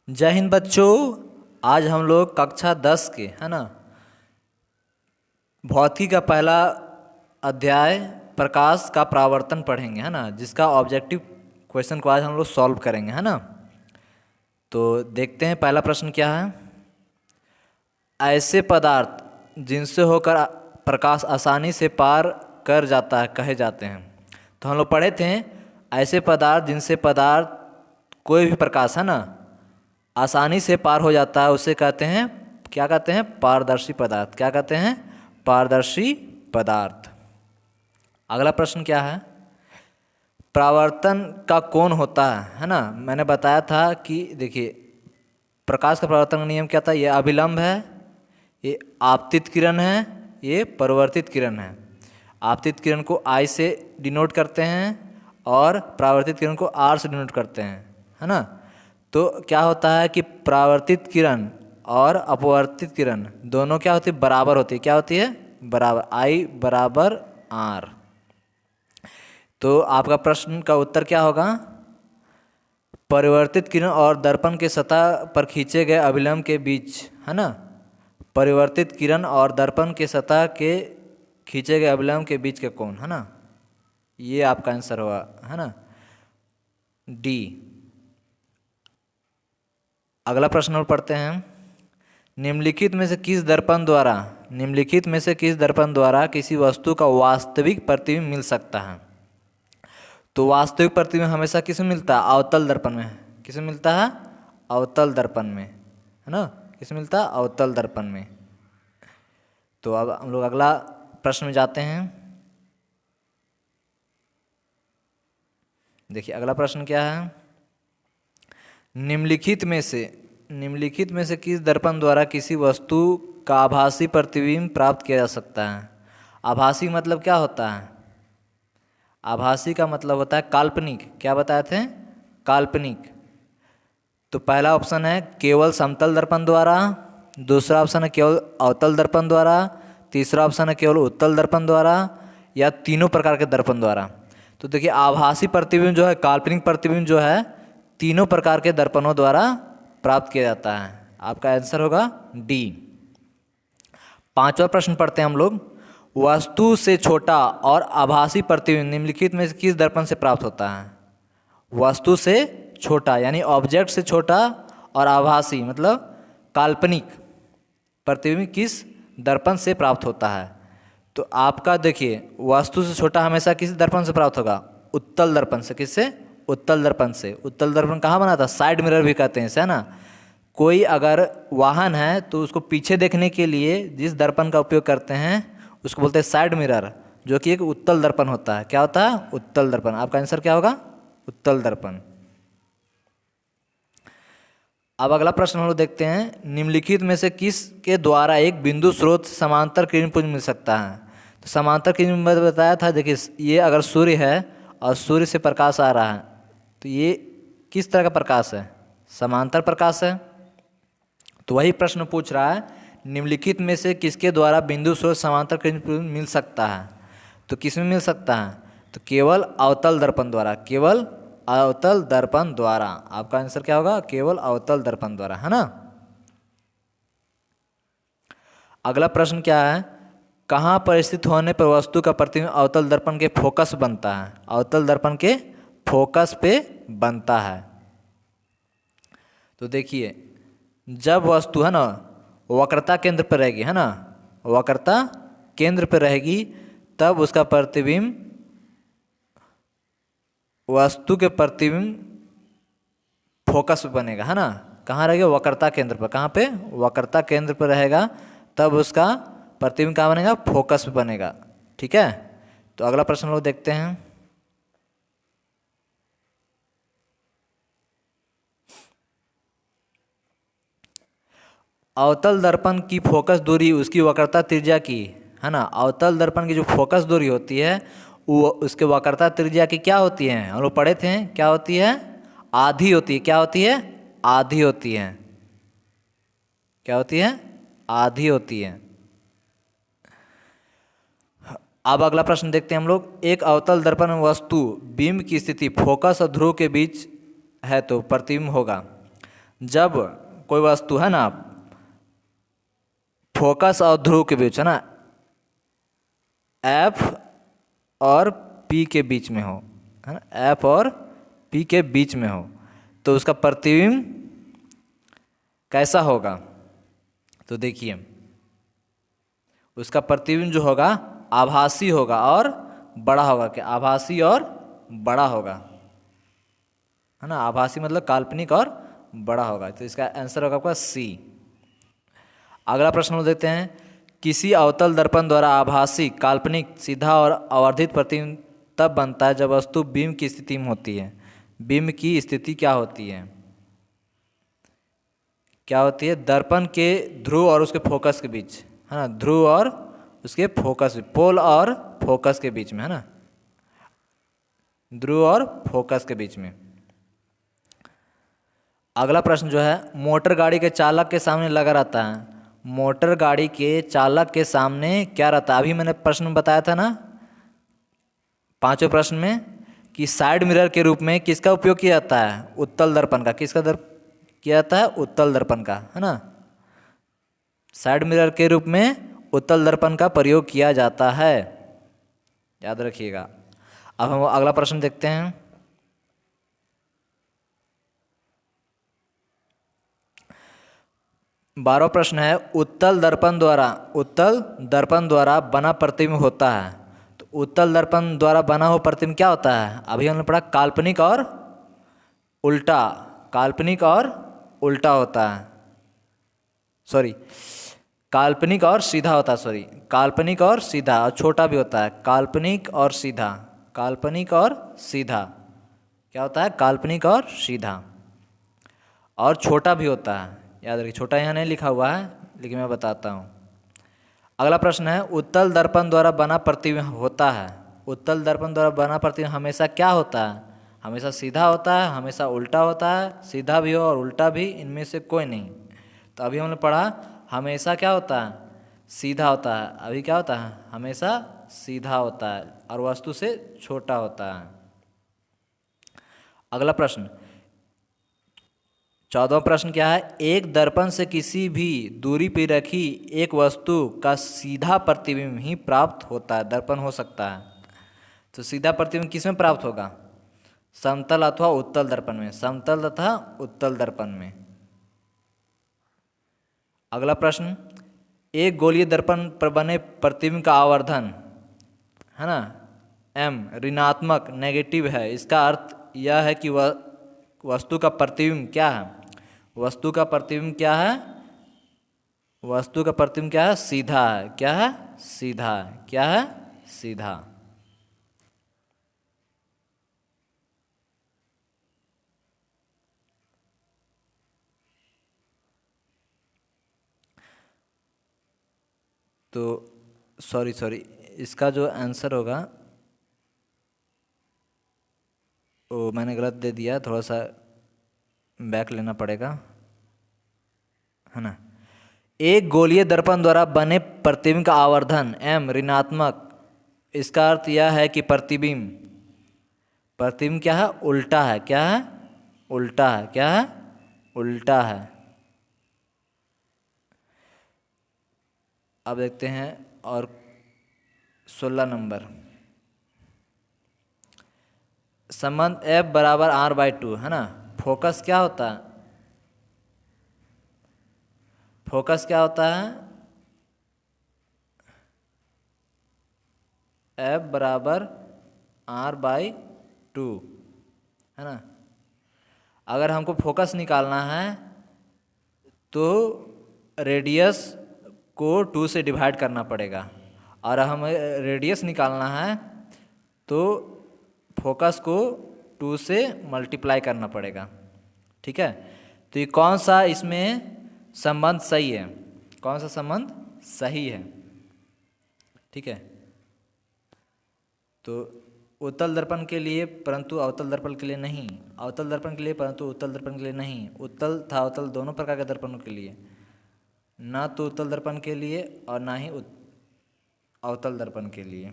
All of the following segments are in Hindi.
जय हिंद बच्चों। आज हम लोग कक्षा 10 के है ना भौतिकी का पहला अध्याय प्रकाश का परावर्तन पढ़ेंगे है ना, जिसका ऑब्जेक्टिव क्वेश्चन को आज हम लोग सॉल्व करेंगे है ना। तो देखते हैं पहला प्रश्न क्या है। ऐसे पदार्थ जिनसे होकर प्रकाश आसानी से पार कर जाता है कहे जाते हैं। तो हम लोग पढ़े थे ऐसे पदार्थ जिनसे पदार्थ कोई भी प्रकाश है ना आसानी से पार हो जाता है, उसे कहते हैं, क्या कहते हैं, पारदर्शी पदार्थ। क्या कहते हैं? पारदर्शी पदार्थ। अगला प्रश्न क्या है। परावर्तन का कोण होता है ना। मैंने बताया था कि देखिए प्रकाश का परावर्तन का नियम क्या था। ये अभिलंब है, ये आपतित किरण है, ये परावर्तित किरण है। आपतित किरण को I से डिनोट करते हैं और परावर्तित किरण को R से डिनोट करते हैं है ना। तो क्या होता है कि परावर्तित किरण और अपवर्तित किरण दोनों क्या होती है, बराबर होती है। क्या होती है? बराबर। I बराबर R। तो आपका प्रश्न का उत्तर क्या होगा? परिवर्तित किरण और दर्पण के सतह पर खींचे गए अभिलंब के बीच है ना। परिवर्तित किरण और दर्पण के सतह के खींचे गए अभिलंब के बीच का कोण है ना, ये आपका आंसर होगा है ना, डी। अगला प्रश्न और पढ़ते हैं। निम्नलिखित में से किस दर्पण द्वारा किसी वस्तु का वास्तविक प्रतिबिंब मिल सकता है। तो वास्तविक प्रतिबिंब हमेशा किस में मिलता है? अवतल दर्पण में। किस में मिलता है? अवतल दर्पण में है ना। किस में मिलता है? अवतल दर्पण में। तो अब हम लोग अगला प्रश्न में जाते हैं। देखिए अगला प्रश्न क्या है। निम्नलिखित में से किस दर्पण द्वारा किसी वस्तु का आभासी प्रतिबिंब प्राप्त किया जा सकता है। आभासी मतलब क्या होता है? आभासी का मतलब होता है काल्पनिक। क्या बताए थे? काल्पनिक। तो पहला ऑप्शन है केवल समतल दर्पण द्वारा, दूसरा ऑप्शन है केवल अवतल दर्पण द्वारा, तीसरा ऑप्शन है केवल उत्तल दर्पण द्वारा, या तीनों प्रकार के दर्पण द्वारा। तो देखिए आभासी प्रतिबिंब जो है, काल्पनिक प्रतिबिंब जो है, तीनों प्रकार के दर्पणों द्वारा प्राप्त किया जाता है। आपका आंसर होगा डी। पांचवा प्रश्न पढ़ते हैं हम लोग। वस्तु से छोटा और आभासी प्रतिबिंब निम्नलिखित में से किस दर्पण से प्राप्त होता है। वस्तु से छोटा यानी ऑब्जेक्ट से छोटा और आभासी मतलब काल्पनिक प्रतिबिंब किस दर्पण से प्राप्त होता है। तो आपका देखिए वस्तु से छोटा हमेशा किस दर्पण से प्राप्त होगा? उत्तल दर्पण से। किससे? उत्तल दर्पण से। उत्तल दर्पण कहाँ बना था? साइड मिरर भी कहते हैं इसे है ना। कोई अगर वाहन है तो उसको पीछे देखने के लिए जिस दर्पण का उपयोग करते हैं उसको बोलते हैं साइड मिरर, जो कि एक उत्तल दर्पण होता है। क्या होता है? उत्तल दर्पण। आपका आंसर क्या होगा? उत्तल दर्पण। अब अगला प्रश्न हम लोग देखते हैं। निम्नलिखित में से किस के द्वारा एक बिंदु स्रोत से समांतर किरणपुंज मिल सकता है। तो समांतर किरण में बताया था, देखिए ये अगर सूर्य है और सूर्य से प्रकाश आ रहा है तो ये किस तरह का प्रकाश है? समांतर प्रकाश है। तो वही प्रश्न पूछ रहा है निम्नलिखित में से किसके द्वारा बिंदु स्रोत समांतर किरणपुंज मिल सकता है। तो किस में मिल सकता है? तो केवल अवतल दर्पण द्वारा। केवल अवतल दर्पण द्वारा। आपका आंसर क्या होगा? केवल अवतल दर्पण द्वारा है ना। अगला प्रश्न क्या है। कहाँ पर स्थित होने पर वस्तु का प्रतिबिंब अवतल दर्पण के फोकस बनता है। अवतल दर्पण के फोकस पे बनता है। तो देखिए जब वस्तु है ना वक्रता केंद्र पर रहेगी है ना, वक्रता केंद्र पर रहेगी तब उसका प्रतिबिंब वस्तु के प्रतिबिंब फोकस पे बनेगा है ना। कहाँ रहेगा? वक्रता केंद्र पर। कहाँ पे? वक्रता केंद्र पर रहेगा तब उसका प्रतिबिंब कहाँ बनेगा? फोकस पे बनेगा। ठीक है। तो अगला प्रश्न लोग देखते हैं। अवतल दर्पण की फोकस दूरी उसकी वक्रता त्रिज्या की है ना। अवतल दर्पण की जो फोकस दूरी होती है वो उसके वक्रता त्रिज्या की क्या होती है? हम लोग पढ़े थे क्या होती है? आधी होती है। क्या होती है? आधी होती है। क्या होती है? आधी होती है। अब अगला प्रश्न देखते हैं हम लोग। एक अवतल दर्पण में वस्तु बिंब की स्थिति फोकस और ध्रुव के बीच है तो प्रतिबिंब होगा। जब कोई वस्तु है ना फोकस और ध्रुव के बीच है ना, एफ और पी के बीच में हो, है ना, एफ और पी के बीच में हो, तो उसका प्रतिबिंब कैसा होगा? तो देखिए, उसका प्रतिबिंब जो होगा आभासी होगा और बड़ा होगा। क्या? आभासी और बड़ा होगा, है ना। आभासी मतलब काल्पनिक और बड़ा होगा। तो इसका आंसर होगा आपका सी। अगला प्रश्न हम देखते हैं, किसी अवतल दर्पण द्वारा आभासी काल्पनिक सीधा और आवर्धित प्रतिबिंब तब बनता है जब वस्तु बीम की स्थिति में होती है। बीम की स्थिति क्या होती है? क्या होती है? दर्पण के ध्रुव और उसके फोकस के बीच, है ना, ध्रुव और उसके फोकस, पोल और फोकस के बीच में, है ना, ध्रुव और फोकस के बीच में। अगला प्रश्न जो है, मोटर गाड़ी के चालक के सामने लगा रहता है। मोटर गाड़ी के चालक के सामने क्या रहता है? अभी मैंने प्रश्न बताया था ना पांचवें प्रश्न में कि साइड मिरर के रूप में किसका उपयोग किया जाता है? उत्तल दर्पण का। किसका किया जाता है? उत्तल दर्पण का, है ना। साइड मिरर के रूप में उत्तल दर्पण का प्रयोग किया जाता है, याद रखिएगा। अब हम अगला प्रश्न देखते हैं। बारहवां प्रश्न है, उत्तल दर्पण द्वारा बना प्रतिबिंब होता है। तो उत्तल दर्पण द्वारा बना हुआ प्रतिबिंब क्या होता है? अभी हमने पढ़ा काल्पनिक और उल्टा। काल्पनिक और उल्टा होता है, सॉरी, काल्पनिक और सीधा होता है, सॉरी, काल्पनिक और सीधा, और छोटा भी होता है। काल्पनिक और सीधा, काल्पनिक और सीधा क्या होता है? काल्पनिक और सीधा, और छोटा भी होता है, याद रखिए। छोटा यहाँ नहीं लिखा हुआ है लेकिन मैं बताता हूँ। अगला प्रश्न है, उत्तल दर्पण द्वारा बना प्रतिबिंब होता है। उत्तल दर्पण द्वारा बना प्रतिबिंब हमेशा क्या होता है? हमेशा सीधा होता है, हमेशा उल्टा होता है, सीधा भी हो और उल्टा भी, इनमें से कोई नहीं। तो अभी हमने पढ़ा हमेशा क्या होता है? सीधा होता है। अभी क्या होता है? हमेशा सीधा होता है और वस्तु से छोटा होता है। अगला प्रश्न, 14वां प्रश्न क्या है? एक दर्पण से किसी भी दूरी पर रखी एक वस्तु का सीधा प्रतिबिंब ही प्राप्त होता है। दर्पण हो सकता है, तो सीधा प्रतिबिंब किस में प्राप्त होगा? समतल अथवा उत्तल दर्पण में। समतल तथा उत्तल दर्पण में। अगला प्रश्न, एक गोलीय दर्पण पर बने प्रतिबिंब का आवर्धन, है ना, m ऋणात्मक, नेगेटिव है। इसका अर्थ यह है कि वह वस्तु का प्रतिबिंब क्या है? वस्तु का प्रतिबिंब क्या है? वस्तु का प्रतिबिंब क्या है? सीधा है। क्या है? सीधा है। क्या है? सीधा। तो सॉरी सॉरी, इसका जो आंसर होगा वो मैंने गलत दे दिया, थोड़ा सा बैक लेना पड़ेगा, है ना। एक गोलीय दर्पण द्वारा बने प्रतिबिंब का आवर्धन m ऋणात्मक, इसका अर्थ यह है कि प्रतिबिंब प्रतिबिंब क्या है? उल्टा है। क्या है? उल्टा है। क्या है? उल्टा है। अब देखते हैं और 16 नंबर, संबंध F बराबर R/2, है ना। फोकस क्या होता है? फोकस क्या होता है? F बराबर R/2, है ना। अगर हमको फोकस निकालना है तो रेडियस को 2 से डिवाइड करना पड़ेगा, और हमें रेडियस निकालना है तो फोकस को 2 से मल्टीप्लाई करना पड़ेगा। ठीक है, तो ये कौन सा इसमें संबंध सही है? कौन सा संबंध सही है? ठीक है, तो उत्तल दर्पण के लिए परंतु अवतल दर्पण के लिए नहीं, अवतल दर्पण के लिए परंतु उत्तल दर्पण के लिए नहीं, उत्तल तथा अवतल दोनों प्रकार के दर्पणों के लिए, ना तो उत्तल दर्पण के लिए और ना ही अवतल दर्पण के लिए।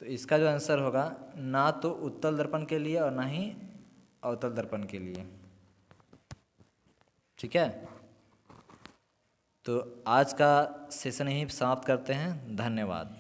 तो इसका जो आंसर होगा, ना तो उत्तल दर्पण के लिए और ना ही अवतल दर्पण के लिए। ठीक है, तो आज का सेशन यहीं समाप्त करते हैं। धन्यवाद।